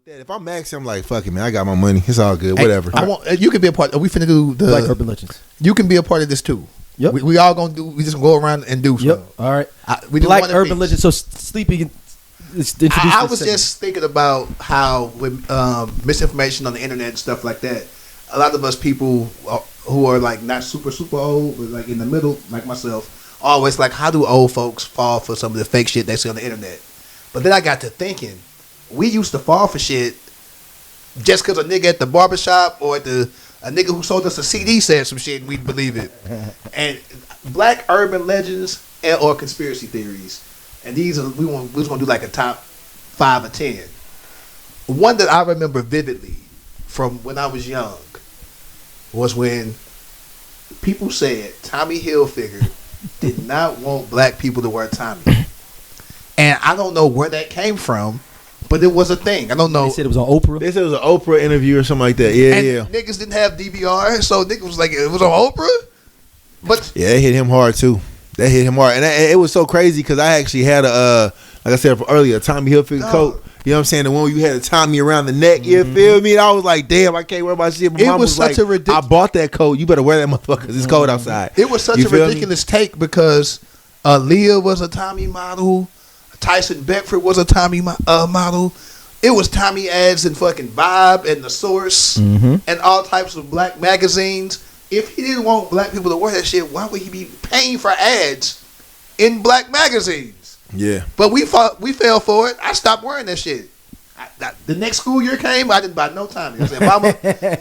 that. If I'm Max, I'm like, fuck it, man. I got my money. It's all good. Whatever. You can be a part. We finna do the Black Urban Legends. You can be a part of this too. Yep. We all gonna do. We just gonna go around and do something. Yep. All right. We do Black one Urban apiece. Legends. So Sleepy can introduce. I was this just thinking about how with misinformation on the internet and stuff like that, a lot of us people who are like not super old, but like in the middle, like myself, always like, how do old folks fall for some of the fake shit they see on the internet? But then I got to thinking, we used to fall for shit just because a nigga at the barbershop or a nigga who sold us a CD said some shit and we'd believe it. And black urban legends or conspiracy theories. And these are we was gonna do like a top 5 or 10. One that I remember vividly from when I was young was when people said Tommy Hilfiger did not want black people to wear Tommy. And I don't know where that came from, but it was a thing. I don't know. They said it was on Oprah. They said it was an Oprah interview or something like that. Yeah, and yeah. niggas didn't have DVR, so niggas was like, it was on Oprah? But Yeah, it hit him hard too. That hit him hard, and it was so crazy because I actually had like I said earlier, a Tommy Hilfiger coat. You know what I'm saying? The one where you had a Tommy around the neck. You feel me? And I was like, damn, I can't wear my shit. My mom was such like, I bought that coat. You better wear that motherfucker because it's cold outside. It was such a ridiculous take because Leah was a Tommy model. Tyson Beckford was a Tommy model. It was Tommy ads in fucking Vibe and The Source and all types of black magazines. If he didn't want black people to wear that shit, why would he be paying for ads in black magazines? Yeah. But we fell for it. I stopped wearing that shit. The next school year came, I didn't buy no Tommy. I said, Mama,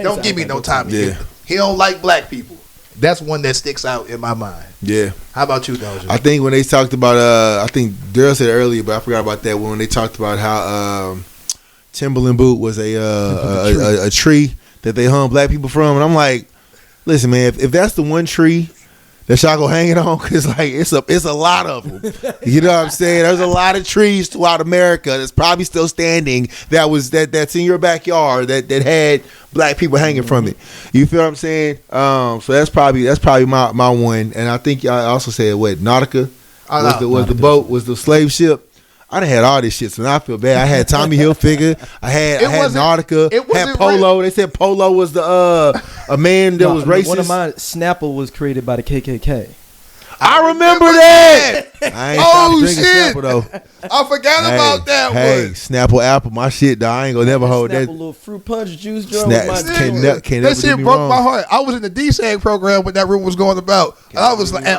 don't give me no Tommy. Yeah. He don't like black people. That's one that sticks out in my mind. Yeah. How about you, Dosia? I think when they talked about, I think Daryl said earlier, but I forgot about that when they talked about how Timberland boot was a tree that they hung black people from, and I'm like, listen, man, if that's the one tree that y'all go hanging on, because like it's a lot of them. You know what I'm saying? There's a lot of trees throughout America that's probably still standing. That's in your backyard that had black people hanging from it. You feel what I'm saying? So that's probably my one. And I think y'all also said what Nautica was the boat, was the slave ship. I done had all this shit, so now I feel bad. I had Tommy Hilfiger. I had Nautica. Had Polo. They said Polo was the a man that was racist. One of mine, Snapple, was created by the KKK. I remember that. I ain't Oh, stopped drinking shit. Snapple though. I forgot about that Hey, one. Snapple apple, my shit. Dog. I ain't gonna never hold Snapple, that. little fruit punch juice jar. Snaps can't never That shit do me broke wrong. my heart. I was in the DSAG program when that room was going about. And I was like, and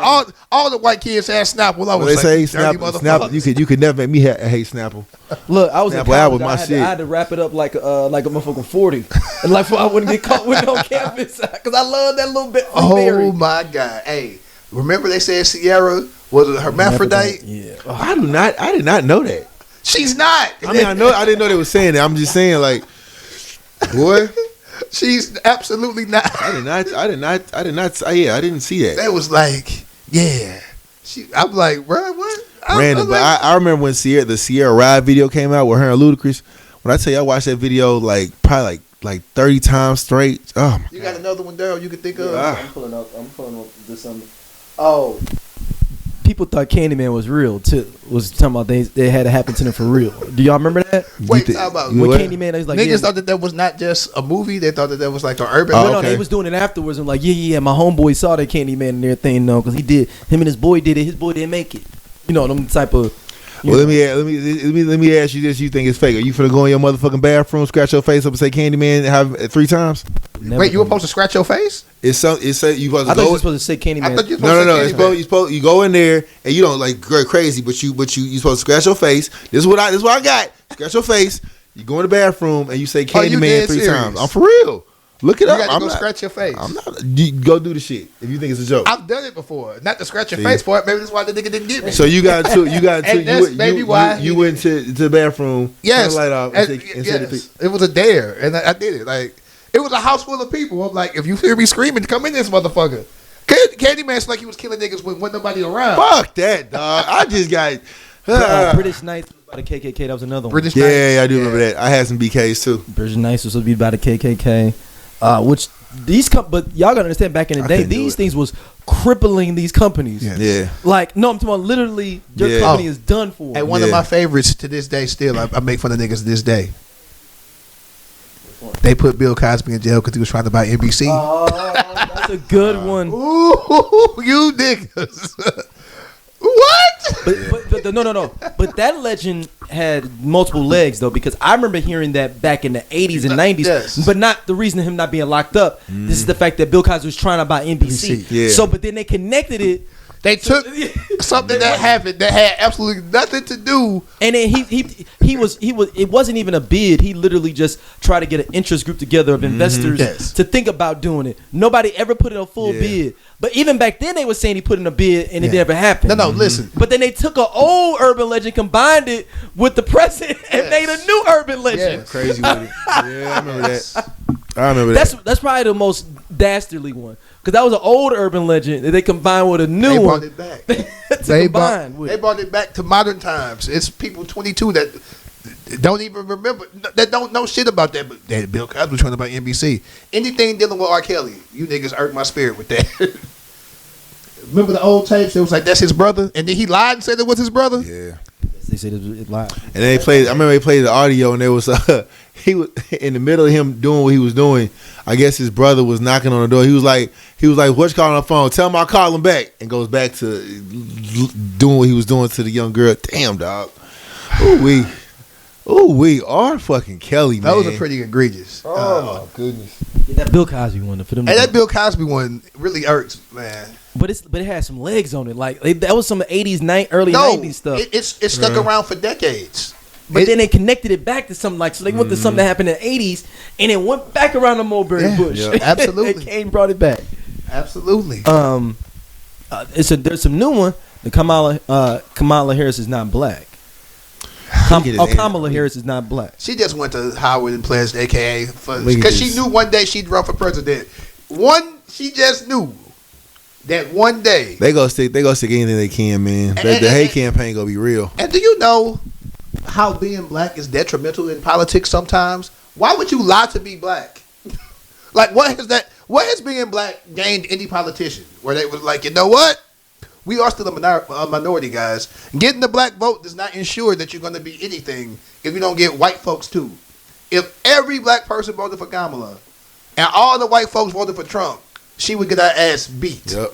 all the white kids had Snapple. I was They like, say dirty Snapple. You could never make me hate Snapple. Look, I was in Snapple apple, college. my I shit. had to wrap it up like a motherfucking 40, and like I wouldn't get caught with no campus because I love that little bit. Oh my God! Hey, remember they said Sierra was a hermaphrodite? Yeah. I did not know that. She's not. I mean, I didn't know they were saying that. I'm just saying, like, boy, She's absolutely not. I did not. Yeah, I didn't see that. That was like, yeah. I'm like, bro, what? Random, but I remember when the Sierra Ride video came out with her and Ludacris. When I tell you, I watched that video probably 30 times straight. Oh my You got another one, Daryl? You can think of? I'm pulling up this. Oh, people thought Candyman was real too. Was talking about they had it happen to them for real. Do y'all remember that? Wait, talk about when Candyman, they was like, niggas thought that was not just a movie. They thought that was like an urban. No, they was doing it afterwards. I'm like, yeah. My homeboy saw that Candyman and everything, because he did. Him and his boy did it. His boy didn't make it. You know, them type of. Well, let me ask you this: you think it's fake? Are you finna go in your motherfucking bathroom, scratch your face up, and say Candyman have 3 times? Wait, you were supposed to scratch your face? You supposed to I go. thought you were supposed to say Candyman. I thought you were supposed No. to say Candyman. You supposed you go in there and you don't like go crazy, but you supposed to scratch your face. This is what I got. Scratch your face. You go in the bathroom and you say Candyman 3 times. I'm for real. Look it up. You got to go scratch your face. I'm not. You go do the shit if you think it's a joke. I've done it before. Not to scratch your face for it. Maybe that's why the nigga didn't get me. So you got to. And that's maybe why you went to the bathroom. Yes. Turn the light off. Yes. It was a dare, and I did it. Like it was a house full of people. I'm like, if you hear me screaming, come in this motherfucker. Candyman's like he was killing niggas when wasn't nobody around. Fuck that, dog. I just got. British Knights by the KKK. That was another one. British Yeah, I do remember that. I had some BKs too. British Knights was supposed to be by the KKK, which but y'all gotta understand. Back in the day, these things was crippling these companies. Yeah. Like, no, I'm talking about literally your company is done for. And one of my favorites to this day, still, I make fun of niggas to this day. They put Bill Cosby in jail because he was trying to buy NBC. Oh, that's a good one. Ooh, you niggas. What? But no. But that legend had multiple legs though, because I remember hearing that back in the 80s and 90s. Yes. But not the reason of him not being locked up. This is the fact that Bill Cosby was trying to buy NBC. Yeah. So, but then they connected it. They took something that happened that had absolutely nothing to do. And then he was it wasn't even a bid. He literally just tried to get an interest group together of investors Yes. to think about doing it. Nobody ever put in a full bid. But even back then they were saying he put in a bid and it never happened. No, listen. But then they took an old urban legend, combined it with the present, and made a new urban legend. Yes. Crazy with it. Yeah, I remember that. I remember that. That's probably the most dastardly one, because that was an old urban legend that they combined with a new They one. brought it back. They brought it back to modern times. It's people 22 that don't even remember, that don't know shit about that. But that Bill Cosby was trying to buy NBC. Anything dealing with R. Kelly, you niggas irk my spirit with that. Remember the old tapes? It was like, that's his brother, and then he lied and said it was his brother. Yeah. They said it live. And they played. I remember they played the audio, and there was he was in the middle of him doing what he was doing. I guess his brother was knocking on the door. He was like, "What's calling on the phone? Tell him I'll call him back." And goes back to doing what he was doing to the young girl. Damn, dog. We are fucking Kelly, man. Those are pretty egregious. Oh my goodness. Yeah, that Bill Cosby one for them. And that Bill Cosby one really irks, man. But it had some legs on it. Like that was some 80s, early 90s stuff. It stuck around for decades. But then they connected it back to something like, so they went to something that happened in the 80s and it went back around the Mulberry Bush. Yeah, absolutely. Kane brought it back. Absolutely. There's some new one. The Kamala Harris is not black. Kamala Harris is not black. She just went to Howard and pledged, AKA, Look at because she this. knew one day she'd run for president. She just knew that one day. They go stick anything they can, man. The hate campaign gonna be real. And do you know how being black is detrimental in politics sometimes? Why would you lie to be black? Like, what has being black gained any politician? Where they was like, you know what? We are still a minority, guys. Getting the black vote does not ensure that you're going to be anything if you don't get white folks too. If every black person voted for Kamala and all the white folks voted for Trump, she would get her ass beat. Yep.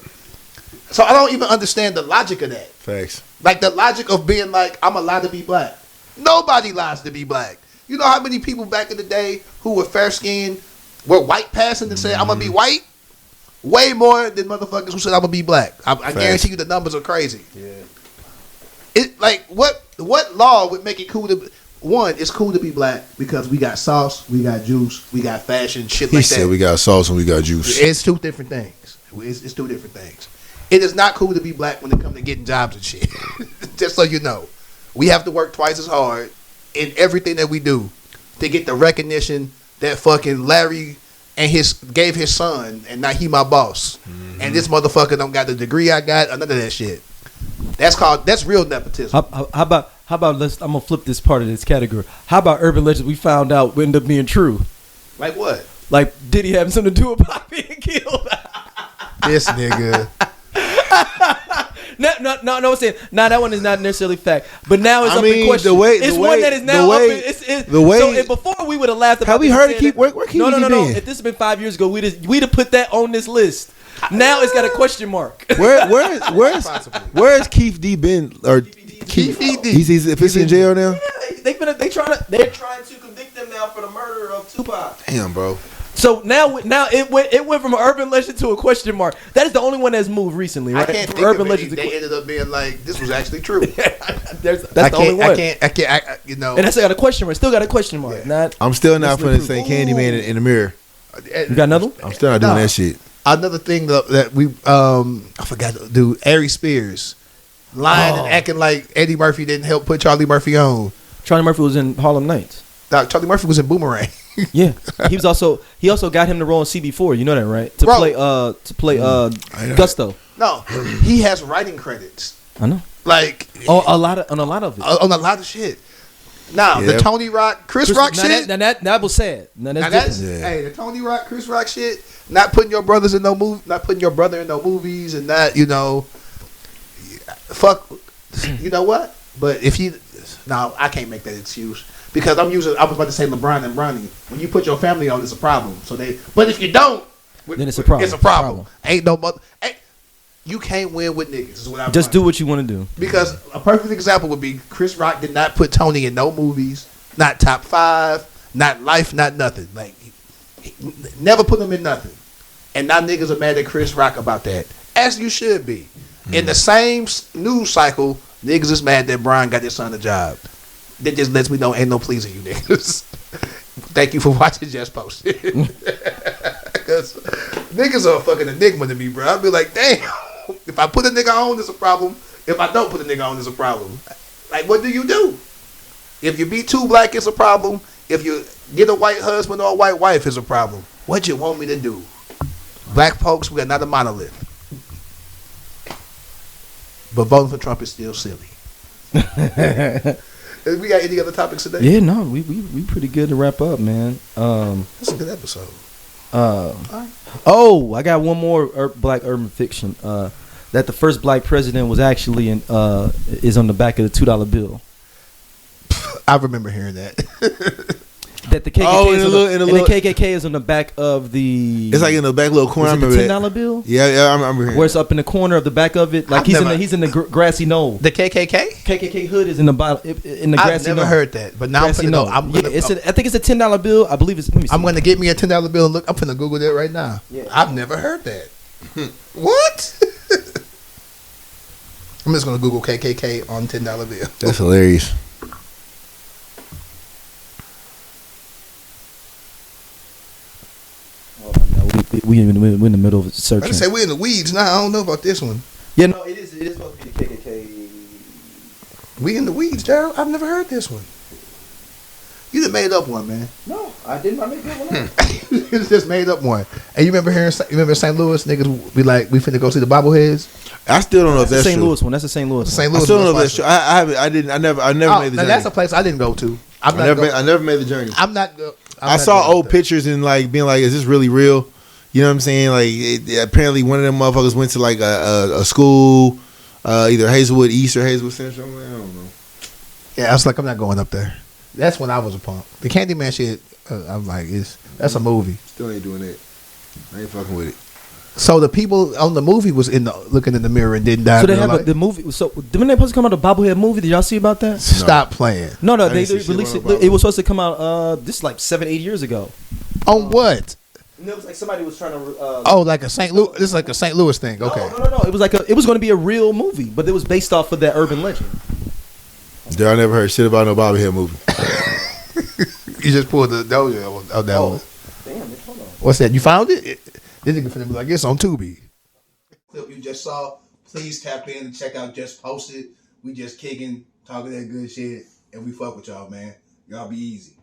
So I don't even understand the logic of that. Facts. Like the logic of being like, I'm allowed to be black. Nobody lies to be black. You know how many people back in the day who were fair skinned were white passing and said, I'm going to be white? Way more than motherfuckers who said I'm going to be black. I guarantee you the numbers are crazy. Yeah. It like what law would make it cool to one, it's cool to be black because we got sauce, we got juice, we got fashion, shit like that. He said we got sauce and we got juice. It's two different things. It's two different things. It is not cool to be black when it comes to getting jobs and shit. Just so you know. We have to work twice as hard in everything that we do to get the recognition that fucking Larry and gave his son, and now he my boss. Mm-hmm. And this motherfucker don't got the degree I got, or none of that shit. That's real nepotism. How about I'm gonna flip this part of this category. How about urban legends we found out would end up being true? Like what? Like, did he have something to do with Pop being killed? This nigga. No, I'm saying, that one is not necessarily fact. But now it's up in question. It's one that is now up in so before we would have laughed about have we heard it where Keith No. been? If this had been 5 years ago, we'd have put that on this list. Now it's got a question mark. Where's Keith D been? Or Keith D? He's in jail now? Yeah, they're trying to convict them now for the murder of Tupac. Damn, bro. So now it went from an urban legend to a question mark. That is the only one that's moved recently, right? I can't from think urban of it. legend They ended up being like, this was actually true. that's the only one. I can't, you know. And that's got a question mark. Still got a question mark. Yeah. I'm still not putting St. Candyman in the mirror. You got another one? I'm still not doing that shit. Another thing that we I forgot to do, Ari Spears lying and acting like Eddie Murphy didn't help put Charlie Murphy on. Charlie Murphy was in Harlem Nights. Charlie Murphy was in Boomerang. Yeah, he also got him to role in CB4. You know that, right? To play Gusto. No, he has writing credits. I know. Like on a lot of it. On a lot of shit. Now the Tony Rock, Chris Rock shit. That was sad. Hey, the Tony Rock, Chris Rock shit. Not putting your brother in no movies, and not, you know, fuck. You know what? But if I can't make that excuse because I was about to say LeBron and Bronny. When you put your family on, it's a problem. But if you don't, then it's a problem. It's a problem. Ain't no mother. You can't win with niggas. Is what I'm Just do what you want to do. Because a perfect example would be Chris Rock did not put Tony in no movies, not top 5, not Life, not nothing. Like, he never put him in nothing. And now niggas are mad at Chris Rock about that, as you should be. In the same news cycle, niggas is mad that Brian got his son a job. That just lets me know ain't no pleasing you niggas. Thank you for watching Just Posted. Because niggas are a fucking enigma to me, bro. I'd be like, damn. If I put a nigga on, it's a problem. If I don't put a nigga on, it's a problem. Like, what do you do? If you be too black, it's a problem. If you get a white husband or a white wife, it's a problem. What you want me to do? Black folks, we are not a monolith. But voting for Trump is still silly. We got any other topics today? Yeah, no, we pretty good to wrap up, man. That's a good episode. Oh, I got one more black urban fiction. That the first black president was actually is on the back of the $2 bill. I remember hearing that. That the KKK the KKK is on the back of the. It's like in the back little corner. I remember the $10 bill. Yeah, I remember hearing where it's up in the corner of the back of it, like he's in the grassy knoll. The KKK? KKK hood is in the bottom in the grassy knoll. I've never heard that, but now grassy I'm gonna I think it's a $10 bill. I believe it's. Let me see. I'm gonna get me a $10 bill and look. I'm gonna Google that right now. Yeah. I've never heard that. What? I'm just gonna Google KKK on $10 bill. That's hilarious. We in the middle of searching. I say we're in the weeds now. I don't know about this one. Yeah, no, it is supposed to be the KKK. We in the weeds, Gerald. I've never heard this one. You just made up one, man. No, I didn't. I made that one up. You just made up one. And you remember St. Louis niggas be like, we finna go see the bobbleheads? I still don't know if that's St. true. Louis one. That's the St. Louis. St. I Louis. still don't know if that's true. I never made the journey. That's a place I didn't go to. I never made the journey. I saw old pictures and like being like, is this really real? You know what I'm saying? Like, apparently one of them motherfuckers went to like a school, either Hazelwood East or Hazelwood Central. I don't know. Yeah, I was like, I'm not going up there. That's when I was a punk. The Candyman shit, I'm like, that's a movie. Still ain't doing that. I ain't fucking with it. So the people on the movie was looking in the mirror and didn't die. So they have the movie. So didn't they supposed to come out a bobblehead movie? Did y'all see about that? Stop playing. No, they released it. It was supposed to come out. This is like 7-8 years ago. On what? It was like somebody was trying to. Like a St. Louis. This is like a St. Louis thing. Okay. No. It was like it was going to be a real movie, but it was based off of that urban legend. I never heard shit about no bobblehead movie. You just pulled the Dosia on that one. Damn, hold on. What's that? You found it? This nigga finna be like, it's on Tubi. Clip you just saw. Please tap in and check out Just Posted. We just kicking, talking that good shit, and we fuck with y'all, man. Y'all be easy.